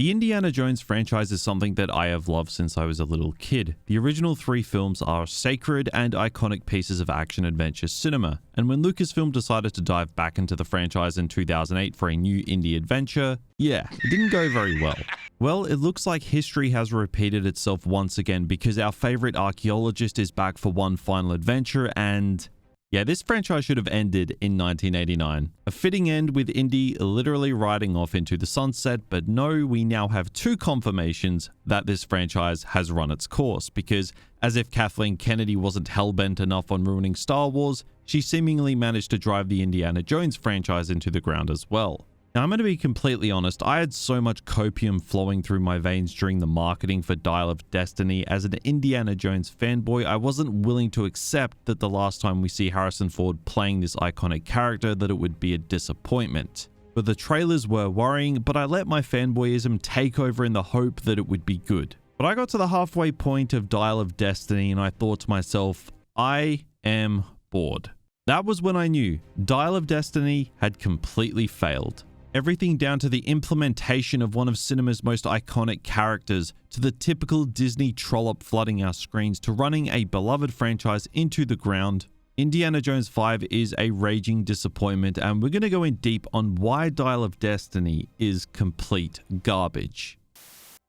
The Indiana Jones franchise is something that I have loved since I was a little kid. The original 3 films are sacred and iconic pieces of action-adventure cinema, and when Lucasfilm decided to dive back into the franchise in 2008 for a new indie adventure, yeah, it didn't go very well. Well, it looks like history has repeated itself once again because our favorite archaeologist is back for one final adventure and... yeah, this franchise should have ended in 1989. A fitting end with Indy literally riding off into the sunset, but no, we now have 2 confirmations that this franchise has run its course, because as if Kathleen Kennedy wasn't hellbent enough on ruining Star Wars, she seemingly managed to drive the Indiana Jones franchise into the ground as well. Now, I'm going to be completely honest, I had so much copium flowing through my veins during the marketing for Dial of Destiny. As an Indiana Jones fanboy, I wasn't willing to accept that the last time we see Harrison Ford playing this iconic character that it would be a disappointment. But the trailers were worrying, but I let my fanboyism take over in the hope that it would be good. But I got to the halfway point of Dial of Destiny and I thought to myself, I am bored. That was when I knew Dial of Destiny had completely failed. Everything down to the implementation of one of cinema's most iconic characters, to the typical Disney trollop flooding our screens, to running a beloved franchise into the ground. Indiana Jones 5 is a raging disappointment, and we're going to go in deep on why Dial of Destiny is complete garbage.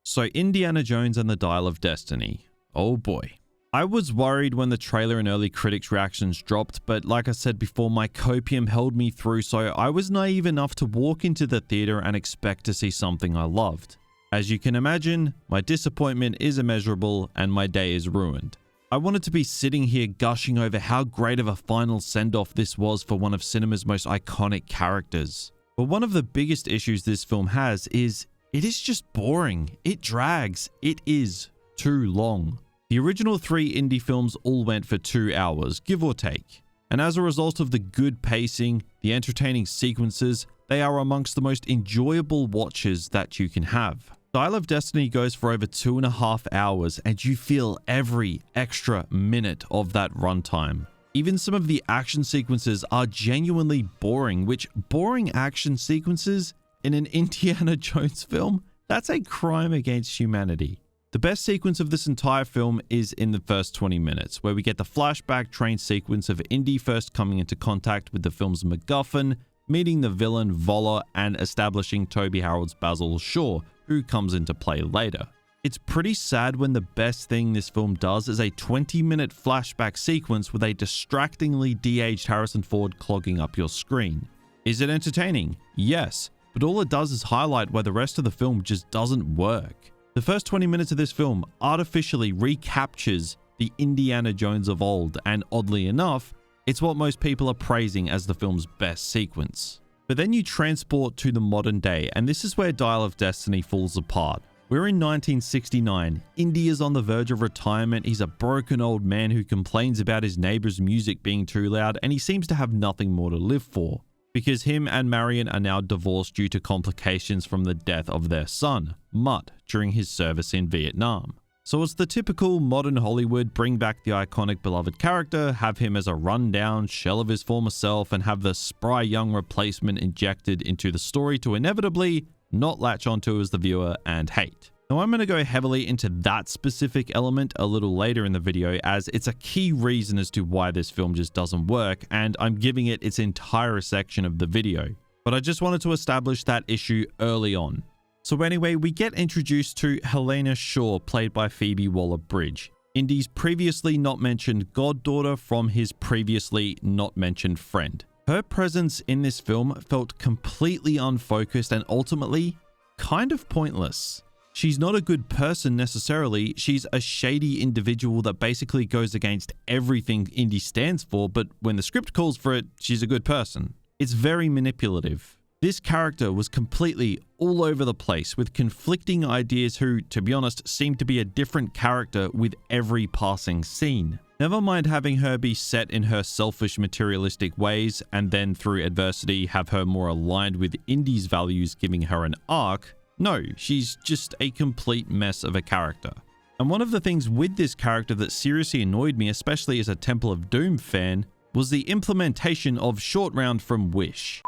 So Indiana Jones and the Dial of Destiny. Oh boy. I was worried when the trailer and early critics' reactions dropped, but like I said before, my copium held me through, so I was naive enough to walk into the theater and expect to see something I loved. As you can imagine, my disappointment is immeasurable and my day is ruined. I wanted to be sitting here gushing over how great of a final send-off this was for one of cinema's most iconic characters. But one of the biggest issues this film has is it is just boring. It drags. It is too long. The original 3 indie films all went for 2 hours, give or take. And as a result of the good pacing, the entertaining sequences, they are amongst the most enjoyable watches that you can have. Dial of Destiny goes for over 2.5 hours and you feel every extra minute of that runtime. Even some of the action sequences are genuinely boring, which boring action sequences in an Indiana Jones film, that's a crime against humanity. The best sequence of this entire film is in the first 20 minutes, where we get the flashback train sequence of Indy first coming into contact with the film's MacGuffin, meeting the villain Voller, and establishing Toby Harold's Basil Shaw, who comes into play later. It's pretty sad when the best thing this film does is a 20-minute flashback sequence with a distractingly de-aged Harrison Ford clogging up your screen. Is it entertaining? Yes, but all it does is highlight why the rest of the film just doesn't work. The first 20 minutes of this film artificially recaptures the Indiana Jones of old, and oddly enough, it's what most people are praising as the film's best sequence. But then you transport to the modern day, and this is where Dial of Destiny falls apart. We're in 1969, Indy is on the verge of retirement, he's a broken old man who complains about his neighbor's music being too loud, and he seems to have nothing more to live for. Because him and Marion are now divorced due to complications from the death of their son, Mutt, during his service in Vietnam. So it's the typical modern Hollywood bring back the iconic beloved character, have him as a rundown shell of his former self, and have the spry young replacement injected into the story to inevitably not latch onto as the viewer and hate. Now I'm going to go heavily into that specific element a little later in the video, as it's a key reason as to why this film just doesn't work, and I'm giving it its entire section of the video. But I just wanted to establish that issue early on. So anyway, we get introduced to Helena Shaw, played by Phoebe Waller-Bridge, Indy's previously not mentioned goddaughter from his previously not mentioned friend. Her presence in this film felt completely unfocused and ultimately kind of pointless. She's not a good person necessarily, she's a shady individual that basically goes against everything Indy stands for, but when the script calls for it, she's a good person. It's very manipulative. This character was completely all over the place with conflicting ideas who, to be honest, seemed to be a different character with every passing scene. Never mind having her be set in her selfish materialistic ways and then through adversity have her more aligned with Indy's values, giving her an arc. No, she's just a complete mess of a character. And one of the things with this character that seriously annoyed me, especially as a Temple of Doom fan, was the implementation of Short Round from Wish.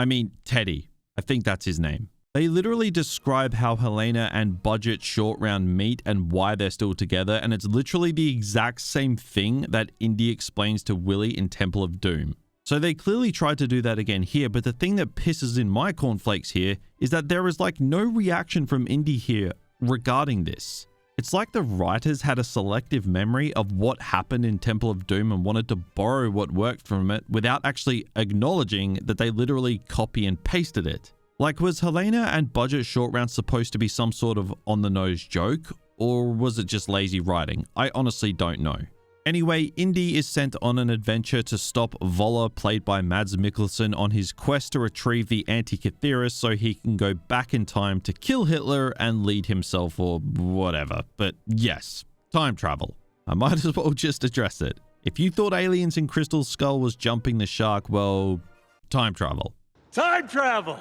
I mean, Teddy. I think that's his name. They literally describe how Helena and Budget Short Round meet and why they're still together, and it's literally the exact same thing that Indy explains to Willie in Temple of Doom. So they clearly tried to do that again here, but the thing that pisses in my cornflakes here is that there is like no reaction from Indy here regarding this. It's like the writers had a selective memory of what happened in Temple of Doom and wanted to borrow what worked from it without actually acknowledging that they literally copy and pasted it. Like, was Helena and Budget Short Round supposed to be some sort of on-the-nose joke, or was it just lazy writing? I honestly don't know. Anyway, Indy is sent on an adventure to stop Voller, played by Mads Mikkelsen, on his quest to retrieve the Antikythera so he can go back in time to kill Hitler and lead himself or whatever. But yes, time travel. I might as well just address it. If you thought Aliens in Crystal Skull was jumping the shark, well, time travel. Time travel!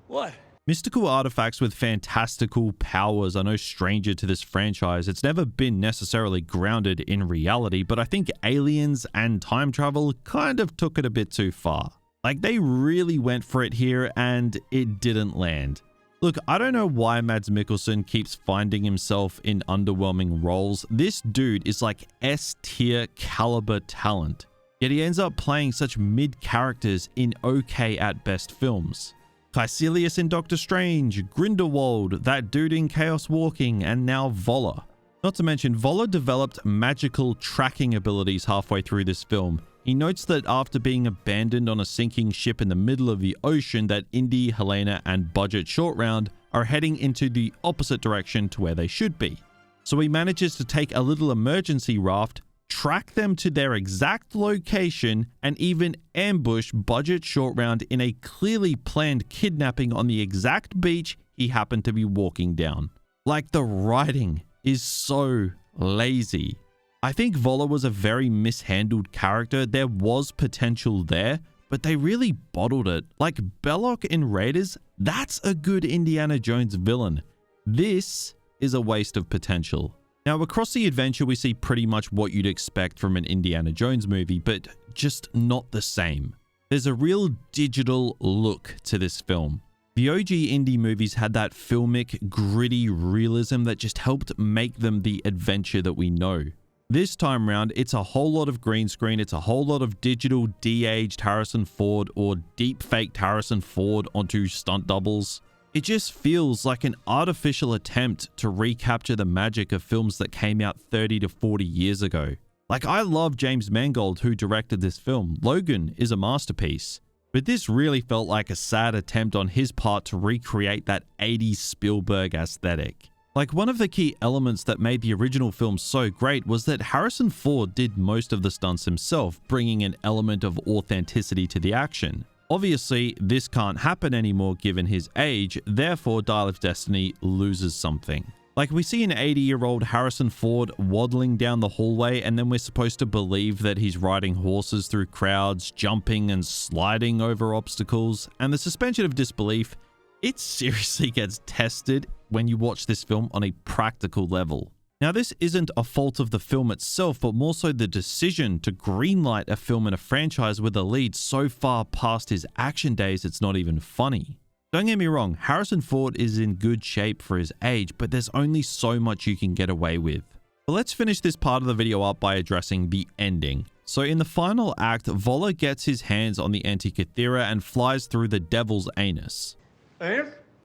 What? Mystical artifacts with fantastical powers are no stranger to this franchise. It's never been necessarily grounded in reality, but I think Aliens and time travel kind of took it a bit too far. Like, they really went for it here and it didn't land. Look, I don't know why Mads Mikkelsen keeps finding himself in underwhelming roles. This dude is like S-tier caliber talent, yet he ends up playing such mid characters in okay at best films. Caecilius in Doctor Strange, Grindelwald, that dude in Chaos Walking, and now Voller. Not to mention, Voller developed magical tracking abilities halfway through this film. He notes that after being abandoned on a sinking ship in the middle of the ocean, that Indy, Helena, and Budget Short Round are heading into the opposite direction to where they should be. So he manages to take a little emergency raft, track them to their exact location, and even ambush Budget Short Round in a clearly planned kidnapping on the exact beach he happened to be walking down. Like, the writing is so lazy. I think Voller was a very mishandled character. There was potential there, but they really bottled it. Like, Belloc in Raiders, that's a good Indiana Jones villain. This is a waste of potential. Now, across the adventure, we see pretty much what you'd expect from an Indiana Jones movie, but just not the same. There's a real digital look to this film. The OG Indy movies had that filmic, gritty realism that just helped make them the adventure that we know. This time round, it's a whole lot of green screen, it's a whole lot of digital de-aged Harrison Ford or deep-faked Harrison Ford onto stunt doubles. It just feels like an artificial attempt to recapture the magic of films that came out 30 to 40 years ago. Like, I love James Mangold, who directed this film. Logan is a masterpiece. But this really felt like a sad attempt on his part to recreate that 80s Spielberg aesthetic. Like, one of the key elements that made the original film so great was that Harrison Ford did most of the stunts himself, bringing an element of authenticity to the action. Obviously, this can't happen anymore given his age, therefore Dial of Destiny loses something. Like, we see an 80-year-old Harrison Ford waddling down the hallway, and then we're supposed to believe that he's riding horses through crowds, jumping and sliding over obstacles, and the suspension of disbelief, it seriously gets tested when you watch this film on a practical level. Now, this isn't a fault of the film itself, but more so the decision to greenlight a film in a franchise with a lead so far past his action days it's not even funny. Don't get me wrong, Harrison Ford is in good shape for his age, but there's only so much you can get away with. But let's finish this part of the video up by addressing the ending. So in the final act, Voller gets his hands on the Antikythera and flies through the devil's anus.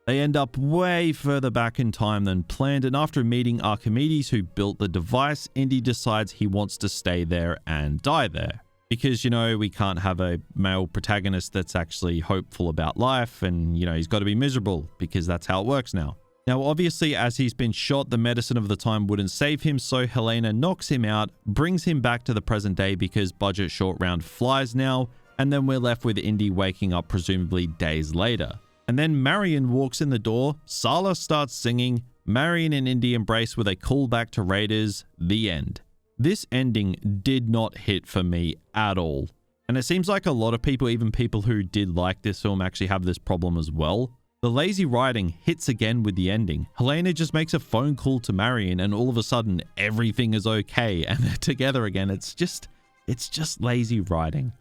They end up way further back in time than planned, and after meeting Archimedes, who built the device, Indy decides he wants to stay there and die there. Because, you know, we can't have a male protagonist that's actually hopeful about life, and, you know, he's got to be miserable, because that's how it works now. Now, obviously, as he's been shot, the medicine of the time wouldn't save him, so Helena knocks him out, brings him back to the present day because Budget Short Round flies now, and then we're left with Indy waking up presumably days later. And then Marion walks in the door, Sala starts singing, Marion and Indy embrace with a callback to Raiders, the end. This ending did not hit for me at all. And it seems like a lot of people, even people who did like this film, actually have this problem as well. The lazy writing hits again with the ending. Helena just makes a phone call to Marion and all of a sudden everything is okay and they're together again. It's just lazy writing.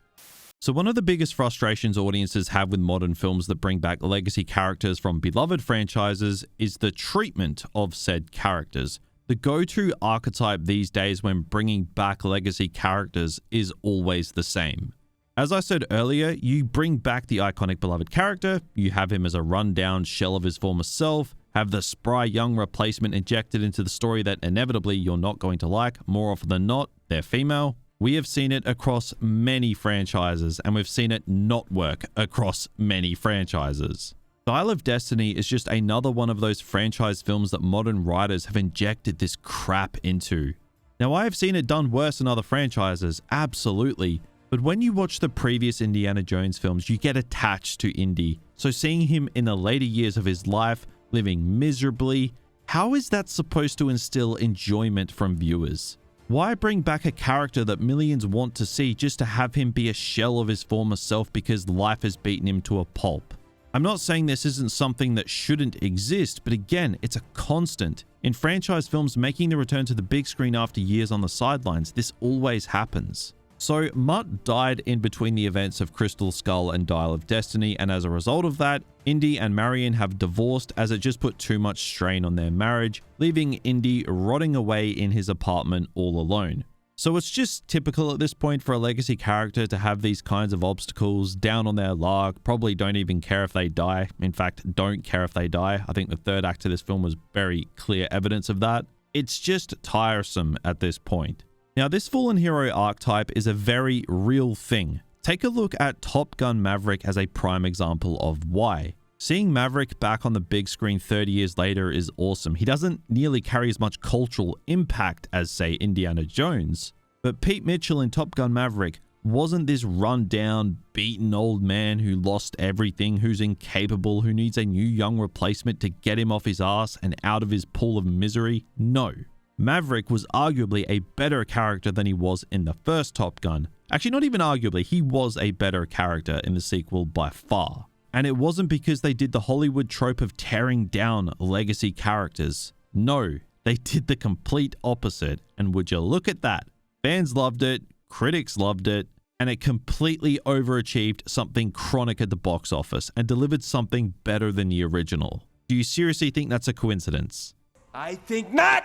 So one of the biggest frustrations audiences have with modern films that bring back legacy characters from beloved franchises is the treatment of said characters. The go-to archetype these days when bringing back legacy characters is always the same. As I said earlier, you bring back the iconic beloved character, you have him as a rundown shell of his former self, have the spry young replacement injected into the story that inevitably you're not going to like. More often than not, they're female. We have seen it across many franchises, and we've seen it not work across many franchises. Dial of Destiny is just another one of those franchise films that modern writers have injected this crap into. Now, I have seen it done worse in other franchises, absolutely, but when you watch the previous Indiana Jones films, you get attached to Indy. So seeing him in the later years of his life, living miserably, how is that supposed to instill enjoyment from viewers? Why bring back a character that millions want to see just to have him be a shell of his former self because life has beaten him to a pulp? I'm not saying this isn't something that shouldn't exist, but again, it's a constant. In franchise films making the return to the big screen after years on the sidelines, this always happens. So Mutt died in between the events of Crystal Skull and Dial of Destiny, and as a result of that, Indy and Marion have divorced as it just put too much strain on their marriage, leaving Indy rotting away in his apartment all alone. So it's just typical at this point for a legacy character to have these kinds of obstacles, down on their luck, probably don't even care if they die. In fact, don't care if they die. I think the third act of this film was very clear evidence of that. It's just tiresome at this point. Now, this fallen hero archetype is a very real thing. Take a look at Top Gun Maverick as a prime example of why. Seeing Maverick back on the big screen 30 years later is awesome. He doesn't nearly carry as much cultural impact as, say, Indiana Jones. But Pete Mitchell in Top Gun Maverick wasn't this run-down, beaten old man who lost everything, who's incapable, who needs a new young replacement to get him off his ass and out of his pool of misery. No. Maverick was arguably a better character than he was in the first Top Gun. Actually, not even arguably, he was a better character in the sequel by far. And it wasn't because they did the Hollywood trope of tearing down legacy characters. No, they did the complete opposite. And would you look at that? Fans loved it, critics loved it, and it completely overachieved something chronic at the box office and delivered something better than the original. Do you seriously think that's a coincidence? I think not!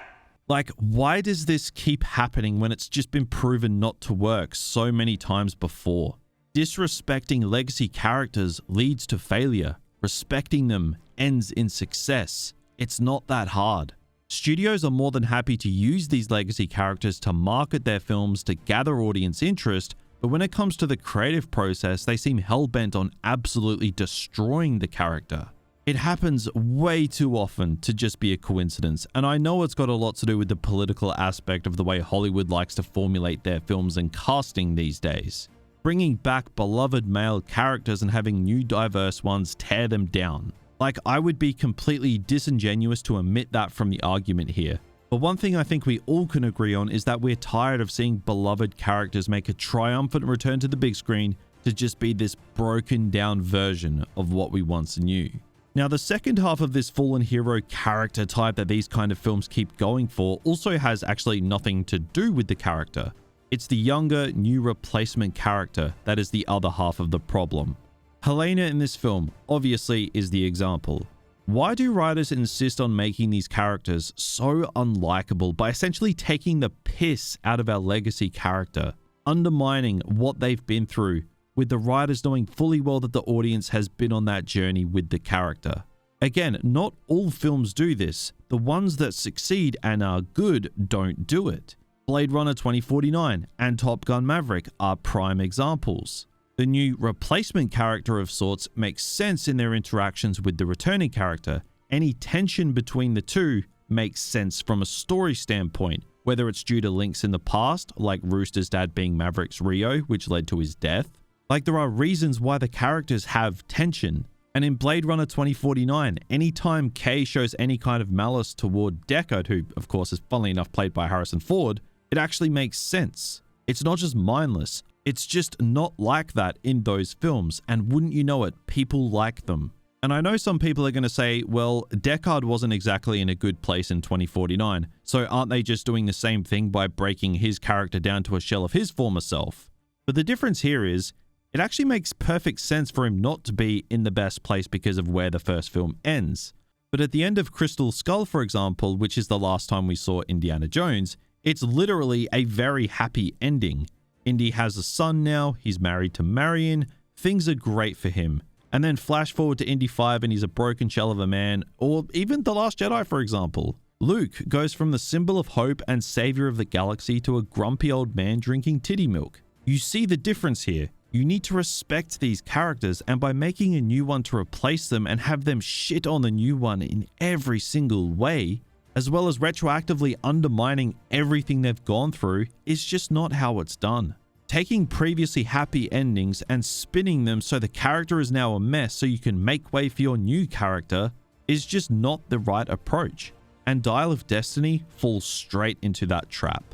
Like, why does this keep happening when it's just been proven not to work so many times before? Disrespecting legacy characters leads to failure. Respecting them ends in success. It's not that hard. Studios are more than happy to use these legacy characters to market their films to gather audience interest, but when it comes to the creative process, they seem hell-bent on absolutely destroying the character. It happens way too often to just be a coincidence, and I know it's got a lot to do with the political aspect of the way Hollywood likes to formulate their films and casting these days. Bringing back beloved male characters and having new diverse ones tear them down. Like, I would be completely disingenuous to omit that from the argument here. But one thing I think we all can agree on is that we're tired of seeing beloved characters make a triumphant return to the big screen to just be this broken down version of what we once knew. Now, the second half of this fallen hero character type that these kind of films keep going for also has actually nothing to do with the character. It's the younger, new replacement character that is the other half of the problem. Helena in this film obviously is the example. Why do writers insist on making these characters so unlikable by essentially taking the piss out of our legacy character, undermining what they've been through, with the writers knowing fully well that the audience has been on that journey with the character? Again, not all films do this. The ones that succeed and are good don't do it. Blade Runner 2049 and Top Gun Maverick are prime examples. The new replacement character of sorts makes sense in their interactions with the returning character. Any tension between the two makes sense from a story standpoint, whether it's due to links in the past, like Rooster's dad being Maverick's Rio, which led to his death. Like, there are reasons why the characters have tension. And in Blade Runner 2049, anytime Kay shows any kind of malice toward Deckard, who of course is funnily enough played by Harrison Ford, it actually makes sense. It's not just mindless, it's just not like that in those films, and wouldn't you know it, people like them. And I know some people are going to say, well, Deckard wasn't exactly in a good place in 2049, so aren't they just doing the same thing by breaking his character down to a shell of his former self? But the difference here is, it actually makes perfect sense for him not to be in the best place because of where the first film ends. But at the end of Crystal Skull, for example, which is the last time we saw Indiana Jones, it's literally a very happy ending. Indy has a son now, he's married to Marion, things are great for him. And then flash forward to Indy 5 and he's a broken shell of a man, or even The Last Jedi, for example. Luke goes from the symbol of hope and savior of the galaxy to a grumpy old man drinking titty milk. You see the difference here. You need to respect these characters, and by making a new one to replace them and have them shit on the new one in every single way, as well as retroactively undermining everything they've gone through, is just not how it's done. Taking previously happy endings and spinning them so the character is now a mess so you can make way for your new character is just not the right approach. And Dial of Destiny falls straight into that trap.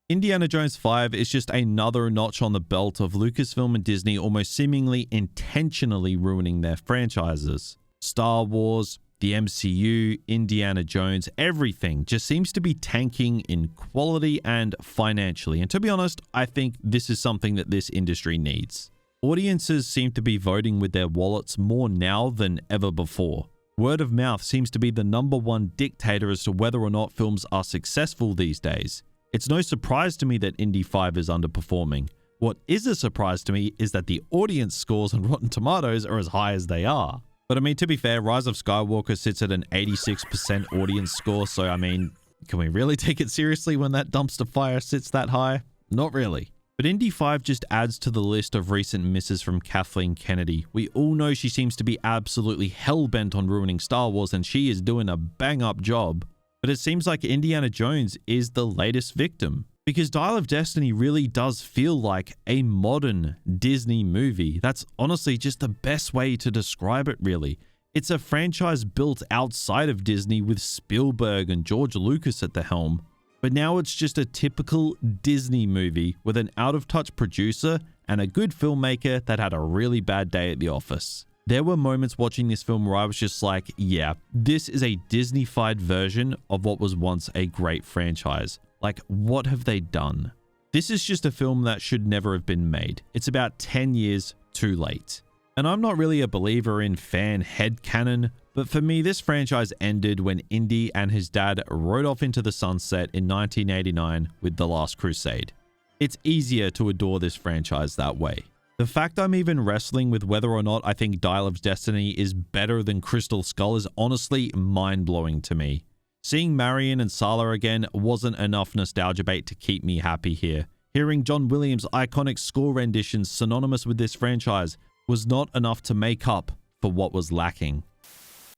Indiana Jones 5 is just another notch on the belt of Lucasfilm and Disney almost seemingly intentionally ruining their franchises. Star Wars, the MCU, Indiana Jones, everything just seems to be tanking in quality and financially. And to be honest, I think this is something that this industry needs. Audiences seem to be voting with their wallets more now than ever before. Word of mouth seems to be the #1 dictator as to whether or not films are successful these days. It's no surprise to me that Indy 5 is underperforming. What is a surprise to me is that the audience scores on Rotten Tomatoes are as high as they are. But I mean, to be fair, Rise of Skywalker sits at an 86% audience score, so I mean, can we really take it seriously when that dumpster fire sits that high? Not really. But Indy 5 just adds to the list of recent misses from Kathleen Kennedy. We all know she seems to be absolutely hell-bent on ruining Star Wars, and she is doing a bang-up job. But it seems like Indiana Jones is the latest victim. Because Dial of Destiny really does feel like a modern Disney movie. That's honestly just the best way to describe it, really. It's a franchise built outside of Disney with Spielberg and George Lucas at the helm. But now it's just a typical Disney movie with an out-of-touch producer and a good filmmaker that had a really bad day at the office. There were moments watching this film where I was just like, yeah, this is a Disney-fied version of what was once a great franchise. Like, what have they done? This is just a film that should never have been made. It's about 10 years too late. And I'm not really a believer in fan headcanon, but for me, this franchise ended when Indy and his dad rode off into the sunset in 1989 with The Last Crusade. It's easier to adore this franchise that way. The fact I'm even wrestling with whether or not I think Dial of Destiny is better than Crystal Skull is honestly mind-blowing to me. Seeing Marion and Sala again wasn't enough nostalgia bait to keep me happy here. Hearing John Williams' iconic score renditions synonymous with this franchise was not enough to make up for what was lacking.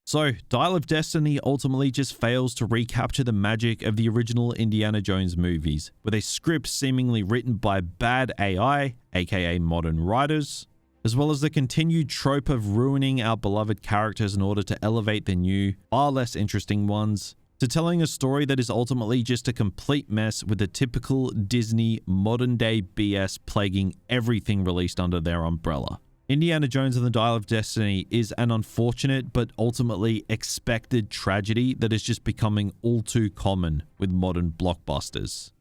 So, Dial of Destiny ultimately just fails to recapture the magic of the original Indiana Jones movies, with a script seemingly written by bad AI, aka modern writers, as well as the continued trope of ruining our beloved characters in order to elevate the new, far less interesting ones, to telling a story that is ultimately just a complete mess with the typical Disney modern-day BS plaguing everything released under their umbrella. Indiana Jones and the Dial of Destiny is an unfortunate but ultimately expected tragedy that is just becoming all too common with modern blockbusters.